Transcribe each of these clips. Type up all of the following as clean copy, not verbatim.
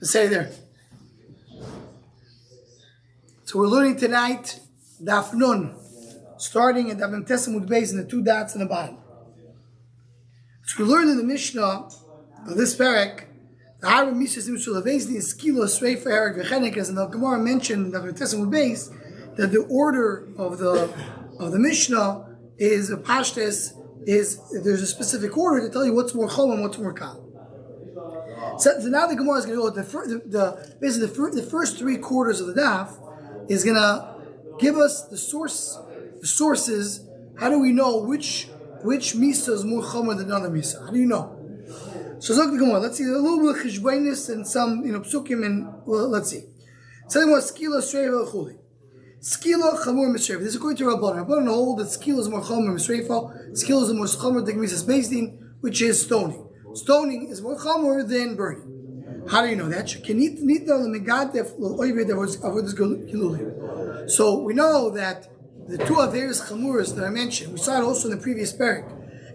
Say there. So we're learning tonight Daf Nun, starting at Daf Tesamud Beis in the two dots in the bottom. So we learned in the Mishnah of this parak, the Harim Mishnah Simsulavezdi is Kilo Sreifa Erik Vechenik, as the Gemara mentioned in Daf Tesamud Beis, that the order of the Mishnah is a pashtes, is there's a specific order to tell you what's more chom and what's more kal. So now the Gemara is going to go the first three quarters of the daf is going to give us the sources. How do we know which misa is more chomer than another misa? How do you know? So look the Gemara. Let's see a little bit of cheshbainis and some psukim and let's see. Something about skila sreifa chuli. Skila chamur misreifa. This is according to Rabbanan. Rabbanan hold that skila is more chomer misreifa. Skila is the more chomer than misas bezdin, which is stoning. Stoning is more chomer than burning. How do you know that? So we know that the two Averis Chamuras that I mentioned, we saw it also in the previous parak,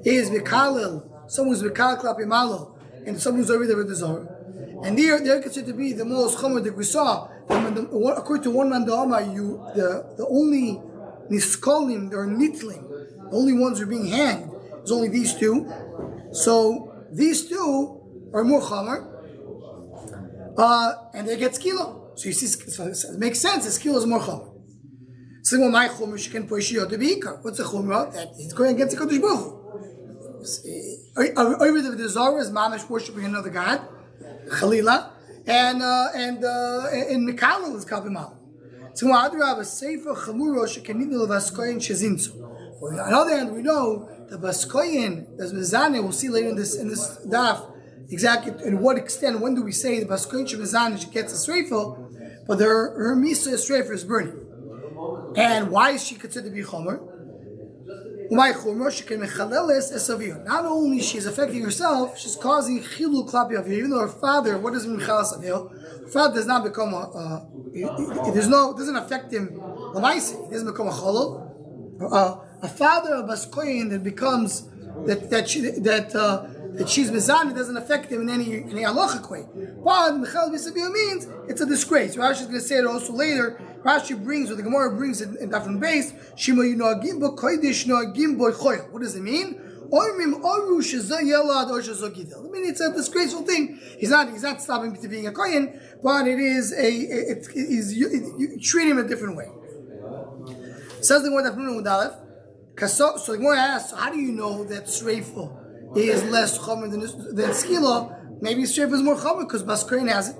is Mekalel, someone who's Mekalel Klapi Malo, and someone who's over there with the Zohar. And they're considered to be the most chomer that we saw. According to one man, the only Niskolim or Nitlim, the only ones who are being hanged, is only these two. So these two are more chomer, and they get skilo. So you see, so it makes sense. The skilo is more chomer. So my chomer she can push you to be ikar. What's the chomer? That he's going against the Kodesh Baruch Hu. Over the Zohar is mamish worshiping another god, Chalila, and Mikalo is kapimal. So on the other hand, we know the Baskoyin, as Mizane, we'll see later in this daf, exactly in what extent, when do we say the Baskoyin Shemizane, she gets a streifel, but her Misa streifer is burning. And why is she considered to be Chomer? Not only she's affecting herself, she's causing Chilu Klapi Avir, even though her father, what does it mean Chalas Avir? Her father does not become it doesn't affect him, he doesn't become a Cholol. A father of Baskoyin that becomes that she's mezana doesn't affect him in any halachic way. But Michal B'Sabiyah means it's a disgrace. Rashi is going to say it also later. Rashi brings, or the Gemara brings it in different base. Shema Yunagim Bo Kodesh Nagim Bo Choyel. What does it mean? Oimim Oru Shezah Yelad Or Shezah Gidel. I mean, it's a disgraceful thing. He's not stopping to being a kohen, but it is you treat him a different way. Says the Gemara Daf Nun. So the Gemara asks, how do you know that Sreifa is less chomer than Skila? Maybe Sreifa is more chomer because Baskoyin has it.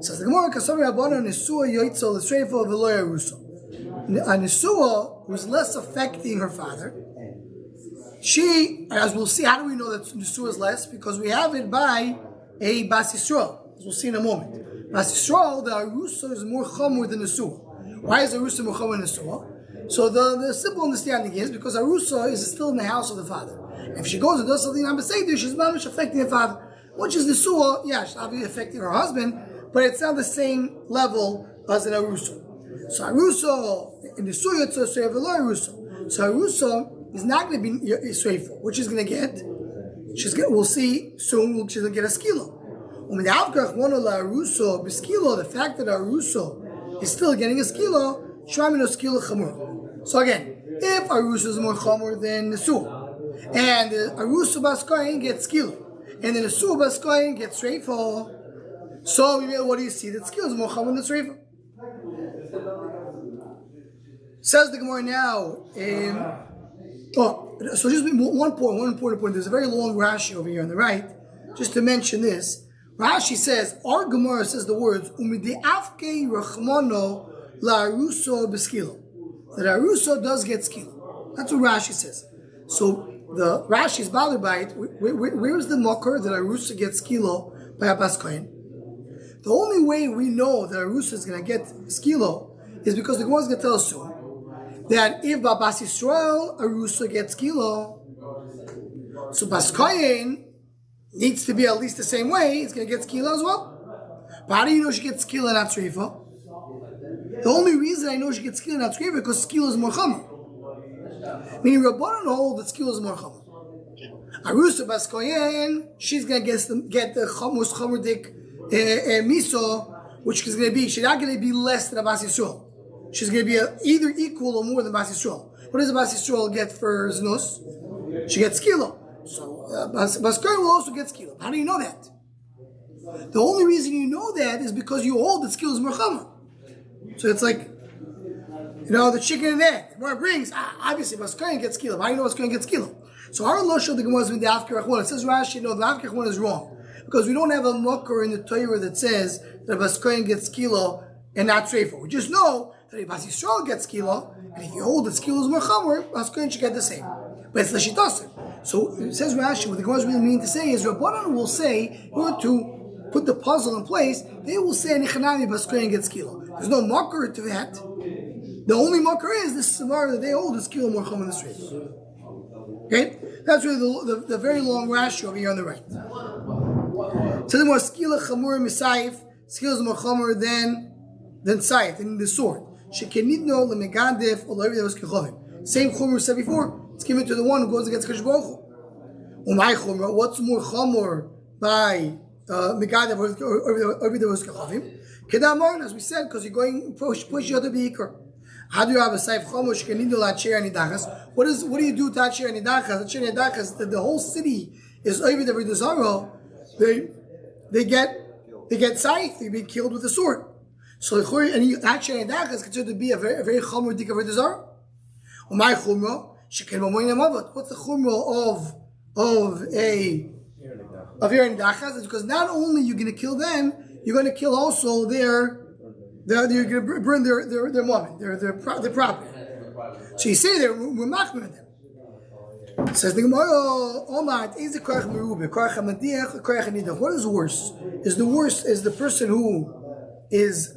Says the Gemara, Kasori Rabbanan Nesua Yoitzel the Sreifa of Eloya Russo. A Nesua who's less affecting her father. She, as we'll see, how do we know that Nesua is less? Because we have it by a Bas Yisrael, as we'll see in a moment. Bas Yisrael, the Arusa is more chomer than Nesua. Why is Arusa more chomer than Nesua? So the simple understanding is because Arusa is still in the house of the father. If she goes and does something on Beseder, she's not much affecting the father. Which is Nesua, yeah, she's obviously affecting her husband, but it's not the same level as an Arusa. So Arusa, in Nesua, it's a Sreifa Arusa. So Arusa is not going to be Sreifa. What she's going to get, we'll see soon, she's going to get a skilo. The fact that Arusa is still getting a skilo, so again, if Arusa is more chomer than Nesua, and the Arusa Baskoyin gets skila, and then the Nesua Baskoyin gets Sreifa, so what do you see? That skila is more chomer than Sreifa. Says the Gemara now. So just one important point. There's a very long Rashi over here on the right. Just to mention this, Rashi says our Gemara says the words Umideafke Rachmano La Aruso Beskilo. That Aruso does get skilo. That's what Rashi says. So the Rashi is bothered by it. Where's the mocker that Arusa gets skilo by a Baskoyin? The only way we know that Arusa is going to get skilo is because the Gemara is going to tell us soon that if Bas Yisrael Arusa gets skilo, so Baskoyin needs to be at least the same way. It's going to get skilo as well. But how do you know she gets skilo and not Sreifa? The only reason I know she gets skila not skila because skila is more chomer. Meaning Rabbanan hold that skila is more chomer. Arusa Baskoyin, she's going to get the most chomerdik miso, which is going to be, she's not going to be less than a Bas Yisrael. She's going to be either equal or more than Bas Yisrael. What does a Bas Yisrael get for Znus? She gets kilo. So Bas Kohen will also get kilo. How do you know that? The only reason you know that is because you hold that skill is merchama. So it's like, the chicken and egg. The Gemara brings, obviously Bas Kohen gets kilo. How do you know Bas Kohen gets kilo? So our Losha, the Gemara is with the Avkei Rachmana. It says Rashi, no, the Avkei Rachmana is wrong. Because we don't have a mucker in the Torah that says that Bas Kohen gets kilo and not treifa. We just know that if Bas Yisrael gets kilo, and if you hold that skill is merchamer, Bas Kohen should get the same. But it's l'shitasim. So it says Rashi, what the Gemara is really meaning to say is Rabbanan will say, in order to put the puzzle in place, they will say Nichanami Bas Kohen gets kilo. There's no mucker to that. The only mucker is this Samara that they hold is kilo merchamer in the street. Okay? That's really the very long Rashi over here on the right. So the more skila chamur misayif, skila is more chamur than sayif, than the sword. Shekenidno lemegadef olavim kechovim. Same chumur said before. It's given to the one who goes against Kadosh Baruch Hu. Umay chumra. What's more chamur by megadef over the kechovim? Kedamar, as we said, because you're going push the other beaker. How do you have a sayif chamur? Shekenidno la'cher anidachas. What do you do to la'cher anidachas? La'cher anidachas. The whole city is over the Zaro. They get saif, they be killed with a sword. So actually that is considered to be a very chumrah dik of Avodah Umay chumrah sheken b'moyin amavot. What's the chumrah of Yer Nidachas? It's because not only you're going to kill them, you're going to kill also you're going to burn their moment, their property. So you say we're machmir them. Says the Gemara, what is worse? Is the person who is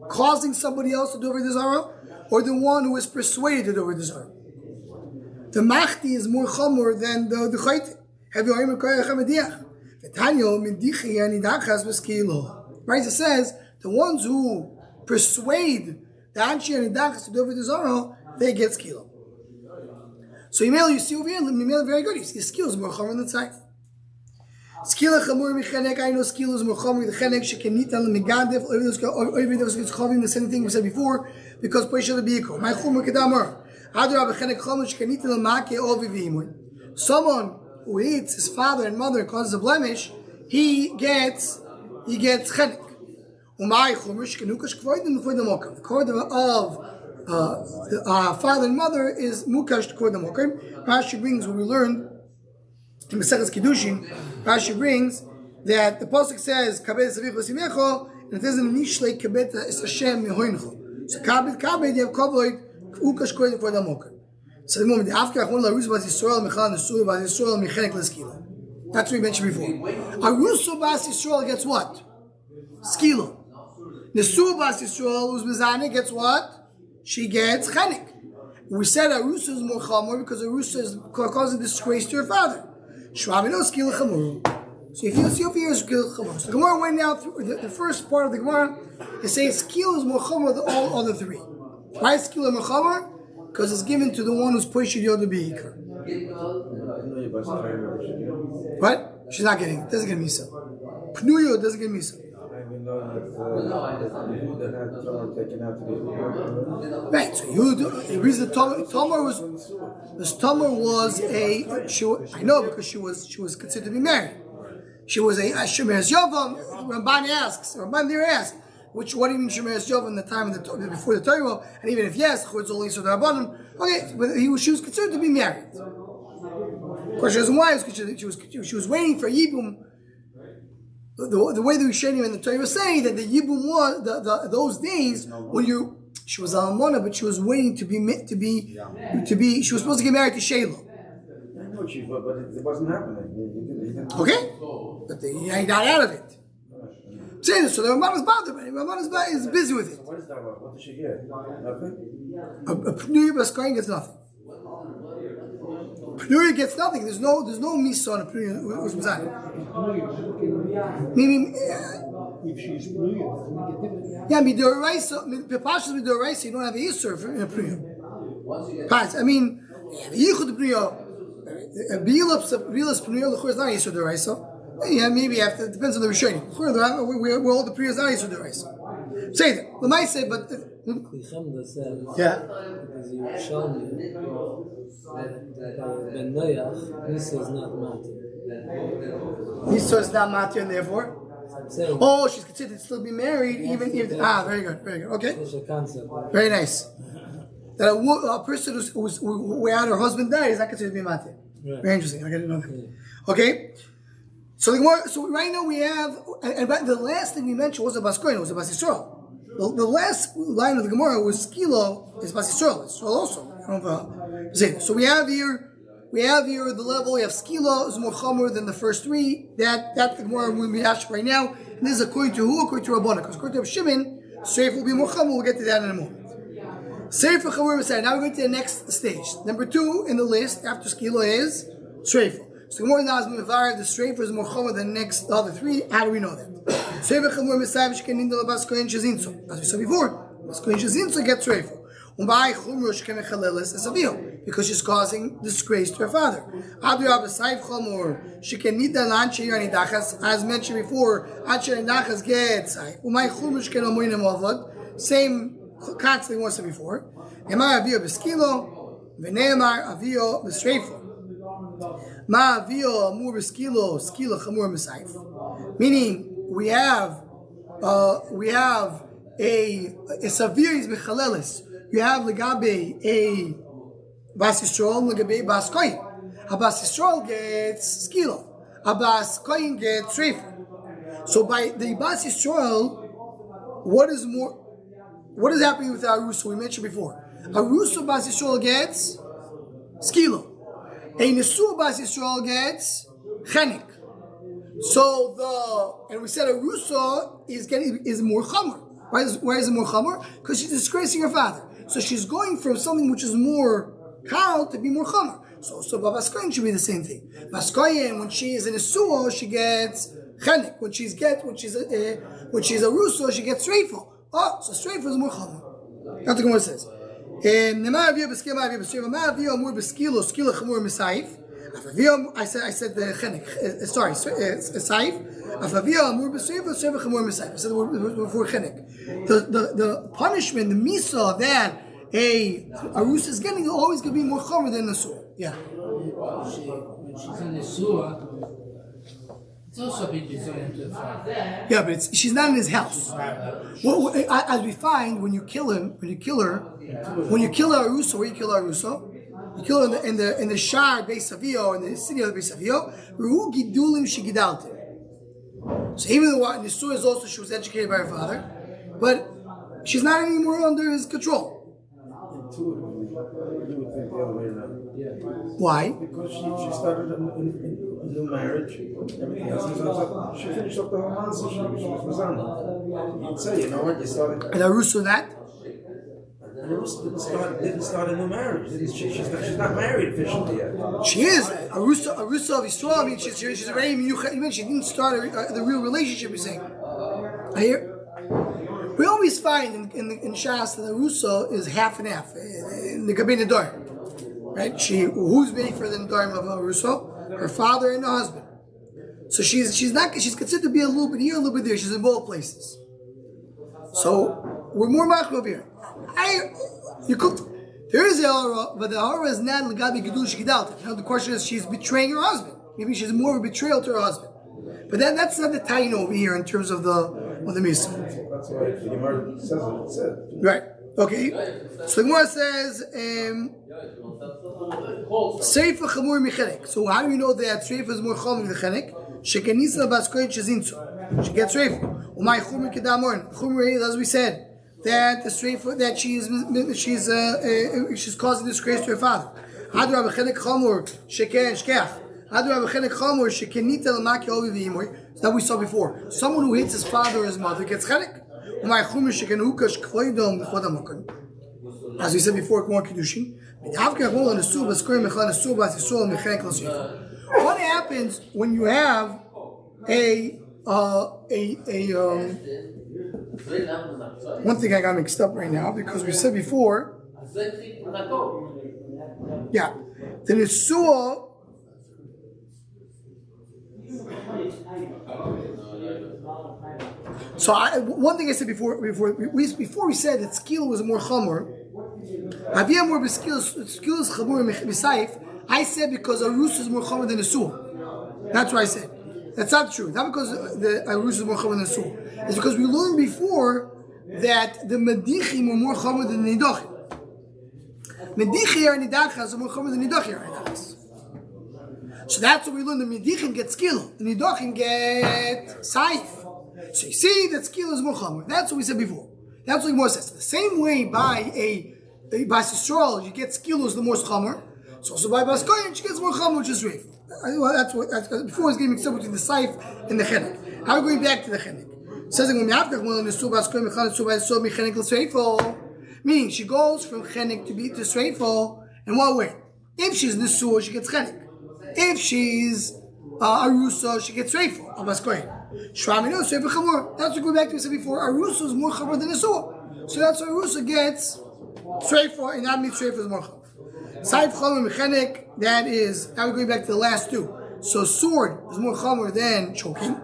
causing somebody else to do over the zara, or the one who is persuaded to do over the zara? The machti is more chamor than the chayt. Right? It says the ones who persuade the anshi and nidachas to do over the zara, they get skilo. So you see over here, very good. You see skills more chamor than tzayif. Skila chamor michenek. I know skill is more chamor. The chenek shekenita lemegadef. Chavim the same thing we said before, because poishel beiko. My chamor kedamar. How do you have a chenek chamor shekenita lemake ovi v'imoy? Someone who eats his father and mother and causes a blemish, he gets chenek. Umay chamor shekenukash kvoidim kvoidim okam. The cord of father and mother is mukash to kvoidim okam. Rashi brings what we learned in Maseches Kiddushin. Rashi brings that the pasuk says kabed savich v'simecho, and it isn't nishlei kabed es Hashem mehoincho. So kabed you have kavod ukash kvoidim kvoidim okam. So the moment the Avkei Rachmana l'aruz bas Yisrael mechal nesur bas Yisrael mechenek l'skila. That's what we mentioned before. Aruso bas Yisrael gets what? Skila. Nesur bas Yisrael who's mezane gets what? She gets chenek. We said Arusa is more chamor because Arusa is causing disgrace to her father. Shravino skila chamor. So if you see over here is skila chamor. So the Gemara went now through the first part of the Gemara. It says skila is more chamor than all other three. Why is skila more chamor? Because it's given to the one who's pushing the other beaker. What? She's not getting it. Doesn't get misa. Pnuyo doesn't get misa. Right, so the reason Tamar was I know because she was considered to be married. She was a Shemeres Yovam. Ramban there asks, what do you mean Shemeres Yovam in the time of before the Torah? And even if yes, it's only so the Rabbanim. Okay, but she was considered to be married. Of course, she doesn't why because she was waiting for Yibum. The way the Rishonim and the Torah saying that the Yibum was those days when she was Almana, but she was waiting to be. She was supposed to get married to Sheila. I know, but it wasn't happening. Okay, but he got out of it. So the Ramban is bothered by it. Ramban is busy with it. What is that about? What did she get? Nothing. A Pneuya Bas Kohen gets nothing. Pneuya gets nothing. There's no misa on a Pneuya who's Mizani. Meaning, if she's Pneuya, yeah, Midoraisa, Pepashas Midoraisa, you don't have a Yisur in a Pneuya. I mean, the Yichud Pneuya, Bilas Pneuya, of course, not Yisur Doraisa. Yeah, maybe after. It depends on the Rishonim. We're all the previous ayahs for the race. Say that. The might say, but. Yeshiva says, Yeah. because you show me that Ben Noach, this is not matter. Esau is not matir, and therefore. I'm saying, Oh, she's considered to still be married, even if. Very good, very good. Okay. there's a concept. Very nice. That a person who had her husband died is not considered to be matir. Right. Very interesting. I got to know that. Okay. So right now we have, and the last thing we mentioned was a Bas Kohen, it was a Bas Yisrael. The last line of the Gemara was Kilo is Bas Yisrael. Yisrael also. So we have here the level. We have Skilo is more chomer than the first three. That the Gemara will be asked right now. And this is according to who? According to Rabbana. Because according to Shimon, Seif will be more chomer. We'll get to that in a moment. Seif for chomer Messiah. Now we're going to the next stage. Number 2 in the list after Skilo is Seif. So the Gemara now is Mevar, the Seif is more chomer than the next other three. How do we know that? Seif for chomer Messiah shkenin de Bas Kohen shezinso. As we said before, Bas Kohen shezinso gets Seif. Because she's causing disgrace to her father. As mentioned before, same constantly once before. Meaning we have a severe is mechalelis. You have legabe a Bas Yisrael, legabe Bas Kohen. A Bas Yisrael gets skilo. A Bas Kohen gets treif. So by the Bas Yisrael, what is happening with Arusa? We mentioned before. Arusa Bas Yisrael gets skilo. A Nesua Bas Yisrael gets chenik. So and we said Arusa is more chomer. Why is it more chomer? Because she's disgracing her father. So she's going from something which is more kal to be more chomer. So Bas Kohen should be the same thing. Bas Kohen, when she is in a suo, she gets chenik. When she's a ruso, she gets streifel. Oh, so streifel is more chomer. That's what the Gemara says. I said the chenik. Sorry, saif. I said before chenik. The punishment, the misa that a Arus is getting, always going to be more chomer than the surah. Yeah. When she's in the surah, it's also a bit different to father. Yeah, but she's not in his house. As we find, when you kill her Arusa, where you kill Arusa, you kill her in the Shar Beis Savio, in the city of the Beis Savio. Ruhu gidulim shegidalti. So even though in the surah is also she was educated by her father, but she's not anymore under his control. Intuitively, you would think the other way around. Why? Because she started a new marriage, everything else. She finished up the whole nonsense. She was Mazana. You'd say, you know what, you started. And Arusa that? And Arusa didn't start a new marriage. She's not married officially yet. She is. Arusa of Yisrael, I mean, she's already, you mentioned she didn't start the real relationship, you're saying. I hear. We always find in Shas that Arusa is half and half in the Kabin Nadar. Right? Who's made for the Nadarim of Arusa? Her father and her husband. So she's considered to be a little bit here, a little bit there. She's in both places. So we're more machmir here. There is a hara, but the hara is not legabi gedul shekidalta. Now the question is, she's betraying her husband. Maybe she's more of a betrayal to her husband. But that's not the tayin over here in terms of the misa. That's why the Gemara says what it said. Right. Okay. So the Gemara says, Seifa chamur michenek. So how do we know that Seifa is more chamur than chenek? Shekenisa Bas Kohen shezinso. She gets Seifa. Umay chumur kedamon. Chumur is, as we said, that the Seifa that she's causing disgrace to her father. Hadu Rabbi chenek chamur sheken shkech. Hadu Rabbi chenek chamur shekenita l'maki ovi v'imoy. That we saw before. Someone who hits his father or his mother gets chenek. As we said before, more kiddushin. What happens when you have one thing I got mixed up right now because we said before, the Nesua So one thing I said before we said that skill was more chamor. Avia more skill is chamor b'saif. I said because arus is more chamor than a suah. That's what I said. That's not true. Not because the arus is more chamor than a suah. It's because we learned before that the medichim were more chamor than the nidachim. Medichi or nidachas are more chamor than nidachi or nidachas. So that's what we learned. The medichim get skill. The nidachim get saif. So you see that skill is more chamor. That's what we said before. That's what more says. The same way by Sisrael, you get skill is the more chamor. So also by Baskoyin, she gets more chamor, which is reif. That's before I was getting mixed up between the saif and the chenek. Now we're going back to the chenek. It says meaning she goes from chenek to be to streifel. And what way? If she's nesua, she gets chenek. If she's arusa, she gets streifel. Abaskoyin. Shramino streifel chamor. That's what we go back to. We said before. Arusa is more chamor than nesua. So that's why arusa gets streifel, and that means streifel is more chamor. Saif chamor mechenek. That is. Now we're going back to the last two. So sword is more chamor than choking.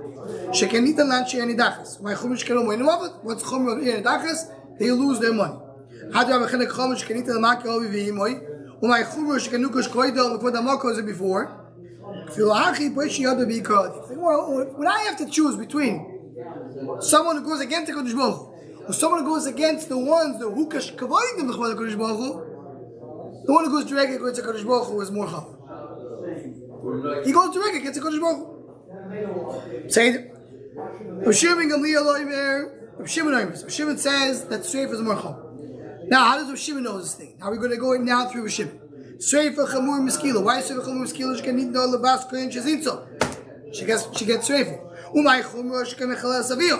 Shekenita lan she'anidachas. My chumash kelo mo'inu avat. What's chamor of anidachas? They lose their money. How do you have a chenek chamor shekenita l'makeh ovi v'imoy? My chumash shekenukosh koidel before the makos it before. When I have to choose between someone who goes against the Kodesh Baruch Hu or someone who goes against the ones the hukash kavodim the Kodesh Baruch Hu, the one who goes directly against the Kodesh Baruch Hu is more chamor. He goes directly against the Kodesh Baruch Hu. Say it. Rav Shimon says that Streif is more chamor. Now, how does Rav Shimon know this thing? Now we're going to go now through Rav Shimon. Streifah chamur miskila. Why Streifah chamur miskila? She can eat no lebas koyin shezinso. She gets Streifah. Umay chumra she can mechalel savio.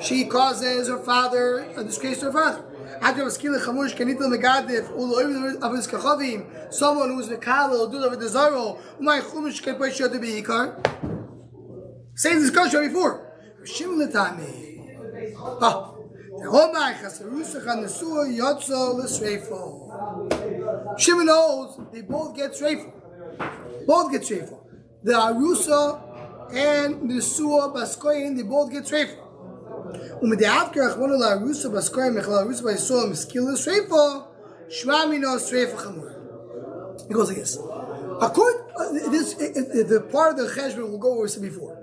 She causes her father a disgrace to her father. Adra miskila chamur she can eat no megadif uloim avis kachavim. Someone who is mekala do of the zaro. Umay chumra she can put shot to be ikar. Same discussion before. Shimon l'tami. Shimon knows they both get streifel. Both get streifel. The Arusa and the Nesua Baskoyin, they both get streifel. Arusa Baskoyin Mechal Arusa Baskoyin Miskila streifel. Shramino streifel chamur. It goes like this. According the part of the cheshbon we'll go over this before.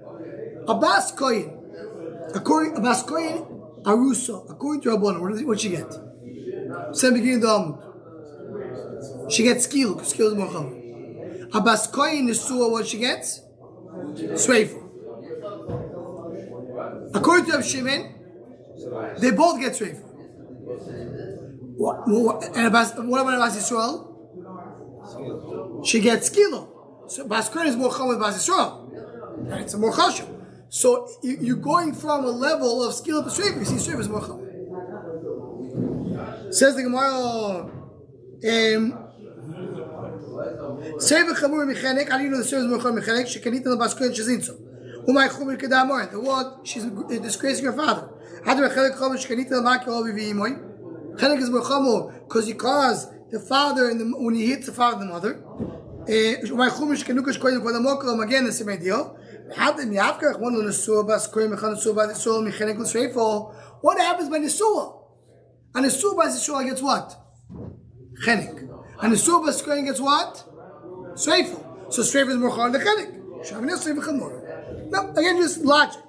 A Baskoyin, according to Baskoyin. Arusa, according to Rabbanan, what she get? Same beginning of the Amud. She gets skill, because skill is more chamor. Abaskoyin Nesua, what she gets? Streifel. According to Rav Shimon, they both get streifel. And what about Bas Yisrael? She gets skill. So Baskoyin is more chamor than Bas Yisrael. It's a more chashuv. So you're going from a level of skill to streif. You see, streif is more chamor. Says the Gemara, Sefer chamur mechanek. How do you know the sefer is more chamur mechanek? She can eat the baskoyin shezinso. Umay chumer kedamor. The what? She's disgracing her father. How do mechanek chamur? She can eat the makeh ovi v'imoy. Chenek is more chamur because he caused the father and when he hits the father and the mother. Umay chumer she can nukash koyin kodamokram again the same idea. What happens by Nesua? And Nesua by Yisrael gets what? Chenek. And Nesua by Skoyin gets what? Streifel. So Streifel is more chal than Chenek. Shavnei Streifel chamura. No, again, just logic.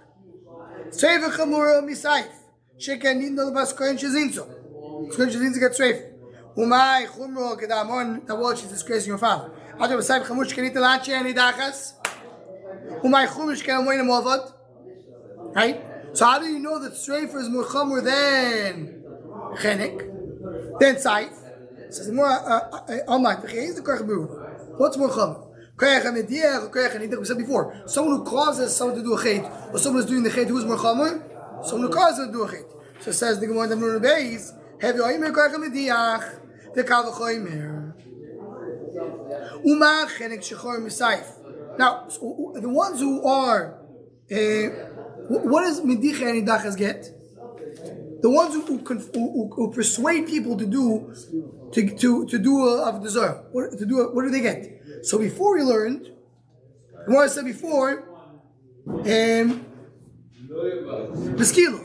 Streifel chamura misayif. Shekan nidno lebaskoyin shezinso. Skoyin shezinso gets Streifel. Umay chumro kedamon. The word she's disgracing your father. Adar b'sayif chamur shekanita lanche anidachas. Umay chumash can win avad. Right? So how do you know that Streifah is more chamur than Chenek? Then Saif. Says more here's the Koyach. What's more chamur? Koyach Amediach or Koyach Anidach? We said before. Someone who causes someone to do a chait, or someone who's doing the chait, who's more chamur? Someone who causes them to do a chait. So it says the Gemara in the Beis, have you Oimer Koyach Amediach? The Kal V'Choimer. Uma Chenek Shechor Misaif. Now, so the ones who are, what does Medicha and Idachas get? The ones who persuade people to do Avdazar. What do they get? So before we learned, what I said before, Beskilo.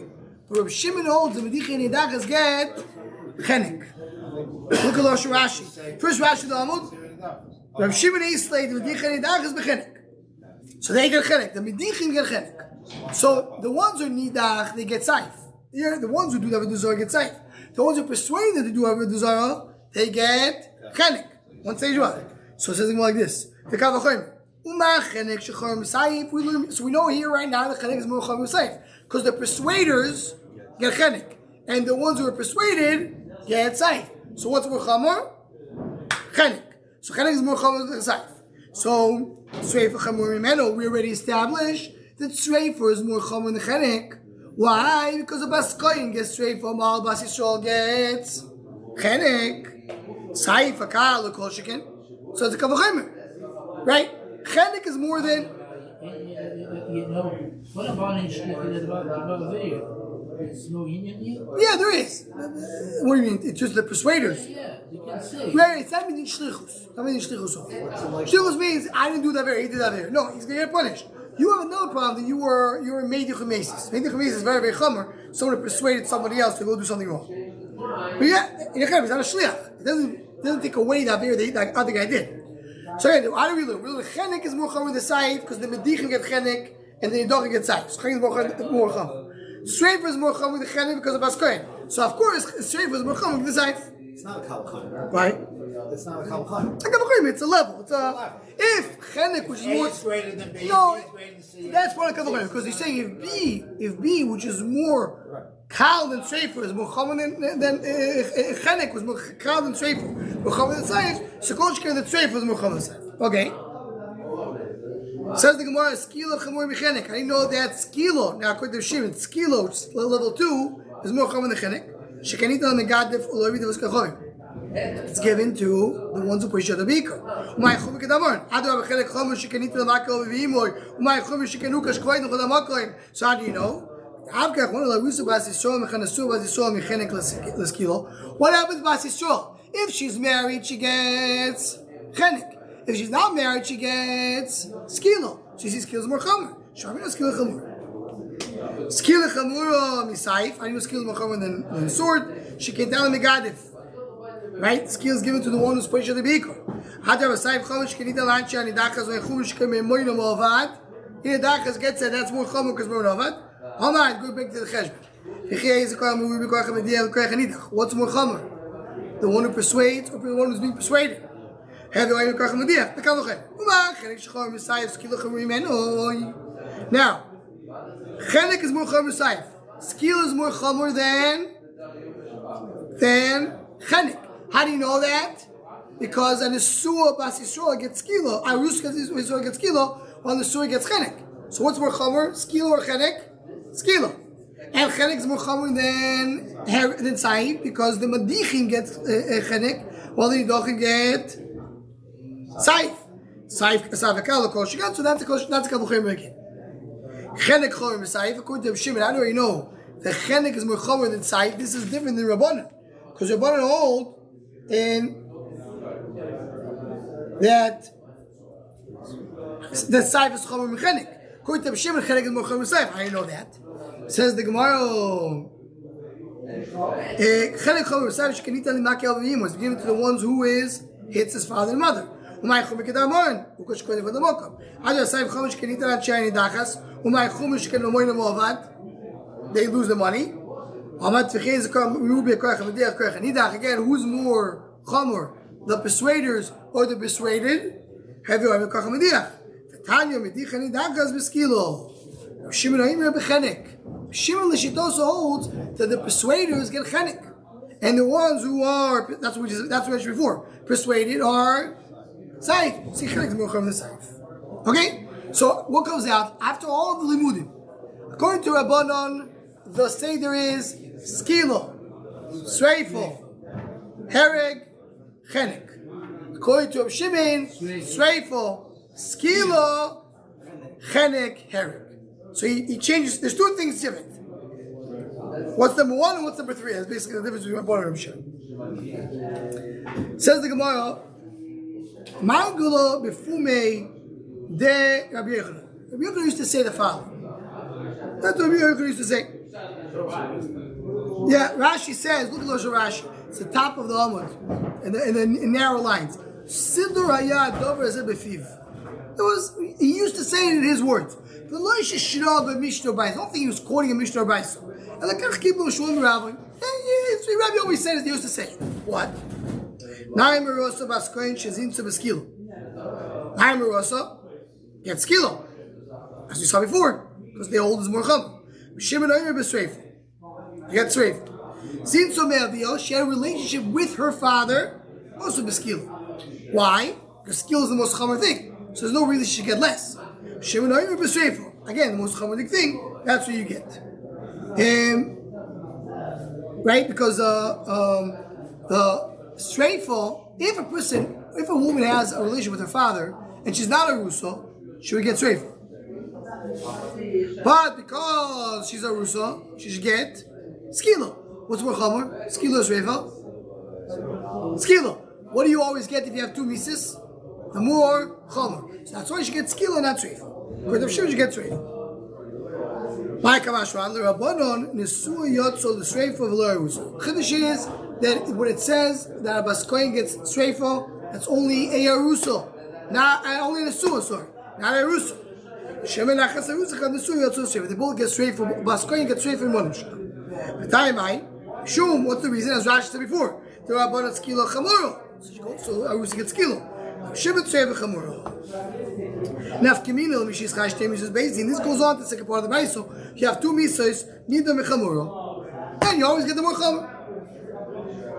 But Rabbi Shimon holds the Medichi Nidachas get chenek. Look at Rashi. First Rashi the Amud. Rabbi Shimon Islay the Medichi Nidachas bechenek. So they get chenek. The Medichim get chenek. So the ones who nidach they get saif. Here the ones who do Avodah Zarah get saif. The ones who are persuaded to do Avodah Zarah they get chenek. One stage one. So it says like this. The Kavachomer. So we know here right now the chenek is more chamer saif because the persuaders get chenek and the ones who are persuaded get saif. So what's more chamer? Chenek. So chenek is more chamer than saif. So sreifa chamer mimeno. We already established that sreifa is more chamer than chenek. Why? Because the bas koyin gets sreifa, mal bas Yisrael gets chenek. Saif akal l'kol sheken. So it's a kavachomer, right? Chenek is more than. What about in about video? There's no union here? Yeah, there is. What do you mean? It's just the persuaders. Yeah, you can say. Right, it's not meaning shlichus. Not meaning shlichus. Shlichus means I didn't do that very, he did that very. No, he's going to get punished. You have another problem that you were made yuchamesis. Made yuchamesis is very, very chomer. Someone persuaded somebody else to go do something wrong. But yeah, he's not a shliach. It doesn't take away that very that other guy did. So again, how do we learn? We learn chenek is more chomer than saif because the medichim get chenek and the yidachim get saif. So chenek is more chomer. Sreifa is more chomer than chenek because of baskoyin. So of course, sreifa is more chomer than saif. It's not a kalchayim. Right? It's not a kalchayim. It's a level. It's a if chenek, which is more greater than B. no, that's part of kavachayim because he's saying if B, which is more kal than sreifa, is more chomer than chenek was more kal than sreifa, more chomer than saif. So kol sheken that sreifa is more chomer than saif. Okay. Says the Gemara, skilo chamor mechenek. I didn't know that skilo. Now according to Shimon, skilo, which is level 2, is more chomer than chenek. Shekanita megadef ulovi devos kachovim. It's given to the ones who push the beaker. Umay chomer kedamon. Adu abechenek chomer shekanita lemakol v'imoy. Umay chomer shekanuka shkvoid nechol amakolim. So how do you know? Avkach one of the rusu bas Yisrael mechanasu bas Yisrael mechenek leskilo. What happens bas Yisrael? If she's married, she gets chenek. If she's not married, she gets skilo. She sees skilo is more chomer. Sharmin no skilo chamur. Skilo chamura misaif. I know skilo is more chomer than sword. She can tell him megadif. Right? Skilo is given to the one who's pushed the beaker. Hadar misaif chomer. She can eat the lunch and idachas when chumur she can be moino moavad. In idachas gets it. That's more chomer because more moavad. Hamad, go back to the cheshbon. What's more chomer? The one who persuades or the one who's being persuaded? Now, chenek is more chomer saif. Skill is more chomer than chenek. How do you know that? Because an Isua bas Yisrael gets skilo, a Rus Yisrael gets skilo, while the Isua gets chenek. So what's more chomer, skilo or chenek? Skilo. And chenek is more chomer than saif because the Madichim get chenek, while the Yidachim get saif. Saif akal kol shigan. So that's a kavuchem again. Chenek chomer saif. According to Shimon, I already know that chenek is more chomer than saif. This is different than Rabbanan, because Rabbanan hold in that saif is chomer than chenek. According to Shimon, chenek is more chomer than saif. I know that. Says the Gemara. Chenek chomer saif. She can eat only makel v'yimos. Given to the ones who hits his father and mother. Umay chomer kedamon. Ukosh kodev adamokam. Adu saif chomer she can eat on shayni dachas. Umay chomer she can lomoy lemovad. They lose the money. Amad tfichei zekam rubi koach v'diach koach nidach. Again, who's more chomer? The persuaders or the persuaded? Have you ever koach v'diach? Tanya medich nidachas b'skilo. Shimon Aimer bechenek. Shimon Lishitos holds that the persuaders get chenek, and the ones who are that's what we mentioned before persuaded are saif. See, chenek is more from the saif. Okay, so what comes out after all of the limudim? According to Rabbanon, the seder is skilo, sreifo, hereg, chenek. According to Shimon, sreifo, skilo, chenek, hereg. So he changes. There's two things different. What's number 1 and what's number 3? That's basically the difference between Rabbanan and Shimon. Says the Gemara, Mangula befume de Rabbi Yochanan. Rabbi Yochanan used to say the following. That's what Rabbi Yochanan used to say. Yeah, Rashi says, look at Lashon Rashi. It's the top of the Amud, in narrow lines. Siddur hayad dover zeh befiv. He used to say it in his words. I don't think he was quoting a Mishnah Brayso. And the Kach Kiblu Shulim Rabbi. Rabbi always said it, he used to say. What? Naim Rosa Baskoin Shazin to Beskilo. Naim Rosa gets Skilo. As we saw before, because they hold is more Chum. Shimon Omer Besreif. You get Sreif. Zin to Me'avio, she had a relationship with her father, also Beskilo. Why? Because skill is the most common thing. So there's no reason she should get less. Shimon Omer Besreif. Again, the most common thing, that's what you get. Right? Because the streifel, if a woman has a relationship with her father and she's not a russo, she would get streifel. But because she's a russo, she should get skilo. What's more common? Skilo or streifel? Skilo. What do you always get if you have two mises? The more chomer. So that's why you get skilo, not streifel. Because if she should get streifel. Chiddush is that when it says that a Baskoin gets streifo, that's only a Yaruso, not only a Nesua, sorry, not a Yaruso. They both get streifo. Baskoin gets streifo in one Mishkan. Shum, what's the reason? As Rashi said before, the Rabbanat skilo chamoro, so Yaruso gets skilo. Shibet streifo chamoro. Nafkimino, Mishis Chashtem, Mishis Bezin. This goes on to the second part of the Brayso. You have two misos, Nida Mechamuro, and you always get the more Chamor.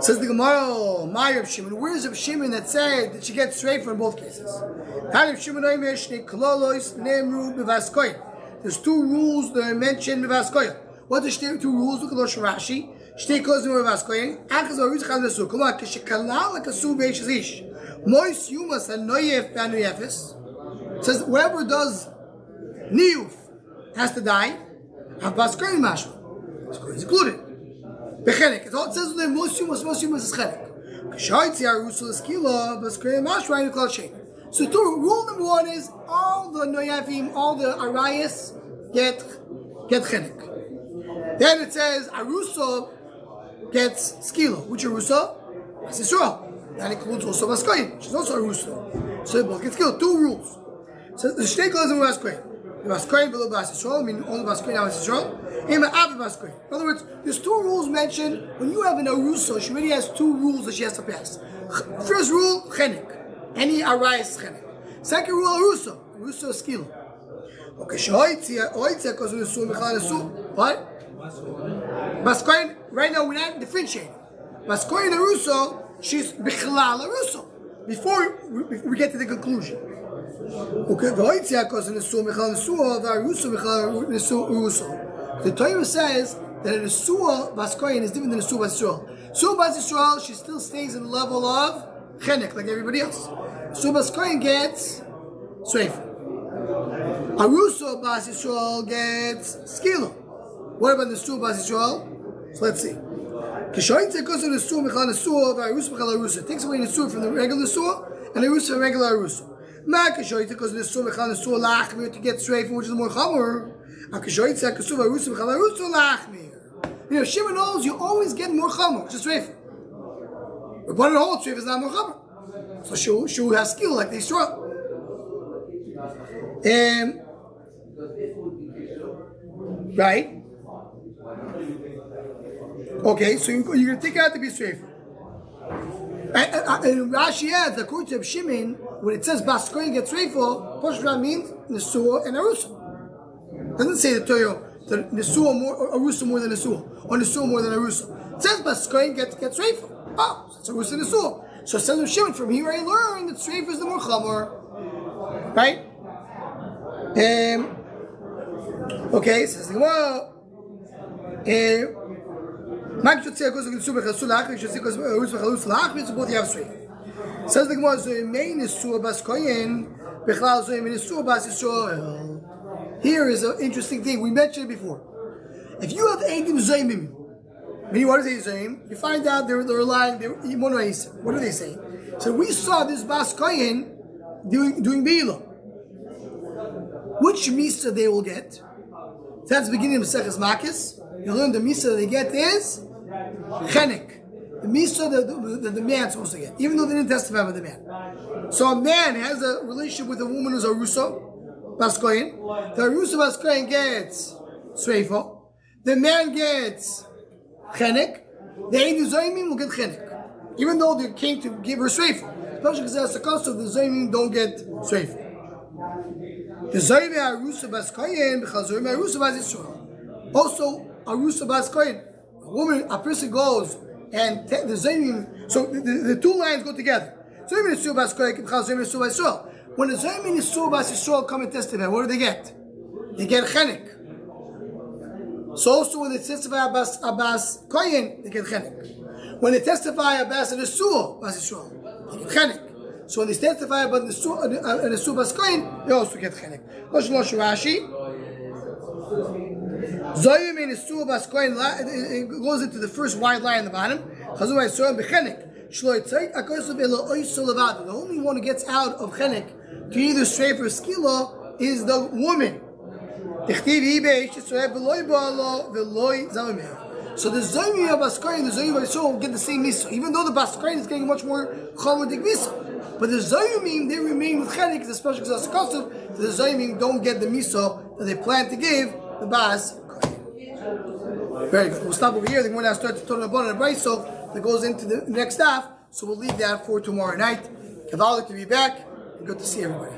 Says the Gemara, my Reb Shimon. Where's Reb Shimon that said that she gets straight for in both cases? There's two rules that are mentioned in Vaskoya. What are the two rules? Look at Lashon Rashi. Shtei Kolos Vaskoya. Achaz Aruz Chad Nesu. Come on, Kishikalal Kasu Beishish Ish. Mois Yumas and Noyef Banu Yefes. Says whoever does Niyuf has to die. Have Baskoyin Mashma. Baskoyin is included. Bechenek. It all says the most humus is chenek. K'shaitzi arusul eskila Baskoyin Mashma and Klal Shein. So rule number one is all the Noyavim, all the Arayas get chenek. Then it says Arusa gets skila. Which Arusa? That's Yisrael. That includes also Baskoyin. She's also Arusa. So they both get skila. Two rules. So the Shtei Kolos Baskoyin. The Baskoyin below Bas Yisrael, meaning only Baskoyin now is Yisrael. In other words, there's two rules mentioned. When you have an Arusa, she already has two rules that she has to pass. First rule, chenek. Any arayas chenek. Second rule, Arusa. Arusa is skila. Okay, Shoitzia, because of the Nesu, Mechal Nesu. What? Baskoyin, right now we're not differentiating. Baskoyin Arusa, she's Bichlal Arusa. Before we get to the conclusion. Okay, the because of the Nesu, Mechal Nesu, the Arusa, Mechal Nesu, Arusa. The Torah says that a Nesua Baskoyin is different than a Nesua Bas Yisrael. Nesua Bas Yisrael, she still stays in the level of chenek, like everybody else. Nesua Baskoyin gets Sreif. Arusa Bas Yisrael gets Skila. What about Nesua Bas Yisrael? So let's see. Kishoyitze goes to Nesua Mechal Nesua, the Arusa Mechal Arusa. It takes away Nesua from the regular Nesua and Arusa from the regular Arusa. Ma Kishoyitze goes to Nesua Mechal Nesua Lachmir to get Sreif, which is more Chamor. You know, Shimon knows you always get more chamer, which is treif. But one and all treif is not more chamer. So she will have skill like they strong. Right? Okay, so you're going to take it out to be treif. And Rashi adds, according to Shimon, when it says Baskoyin gets treifo, Poshra means Nesua and Arusa. Doesn't say the Torah that Nesua more or Arusa more than Nesua or Nesua more than Arusa. It says Baskoyin gets Sreifa. Oh, it's Arusa and Nesua. So it says Shimon, from here I learned that Sreifa is the more Chamor. Right? Okay, it says the Gemara. Both you have Sreifa. Says the Gemara, Zoyimei Nesua Baskoyin Bechlal Zoyimei Nesua Bas Yisrael. Here is an interesting thing. We mentioned it before. If you have Eidim Zaymim, meaning what is Zaym? You find out they're lying. What are they saying? So we saw this Baskoyin doing Beila. Which Misa they will get? That's the beginning of Seches Makis. you learn the misa that they get is chenek. The misa that the man's supposed to get, even though they didn't testify with the man. So a man has a relationship with a woman who's a Russo, Baskoyin. The Russo Baskoyin gets Sreifo. The man gets Chenek. The Ein Zoyimim will get Chenek. Even though they came to give her Sreifo. Especially because that's the cost of the Zoyimim don't get Sreifo. The Zoyimim are Russo Baskoyin, because Zoyimim are Russo Bas Yisrael. Also, a Russo Baskoyin. A person goes and the Zoyimim, so the two lines go together. Zoyimim Yisrael Baskoyin, Zoyimim Yisrael Yisrael. When the Zoyimim Yisrael Bas Yisrael come and testify, what do they get? They get Chenek. So also when they testify Abbas Koyin, they get Chenek. When they testify Abbas and Yisrael Bas Yisrael, they get Chenek. So when they testify about the Yisrael Bas Koyin, they also get Chenek. Losh Rashi. Zoyimim Yisrael Bas Koyin goes into the first wide line in the bottom. The only one who gets out of Chenek to either strafe or skila is the woman. So the Zoyimim of Baskoyin and the Zoyimim of Yisrael get the same mitzvah, even though the Baskoyin is getting much more chomodik mitzvah. But the Zoyimim, they remain with Chenek, especially because it's custom. The Zoyimim don't get the mitzvah that they plan to give the Baskoyin. Very good. We'll stop over here. Then we're going to start to turn about on the right, so that goes into the next half. So we'll leave that for tomorrow night. Kavalik to be back, and good to see everybody.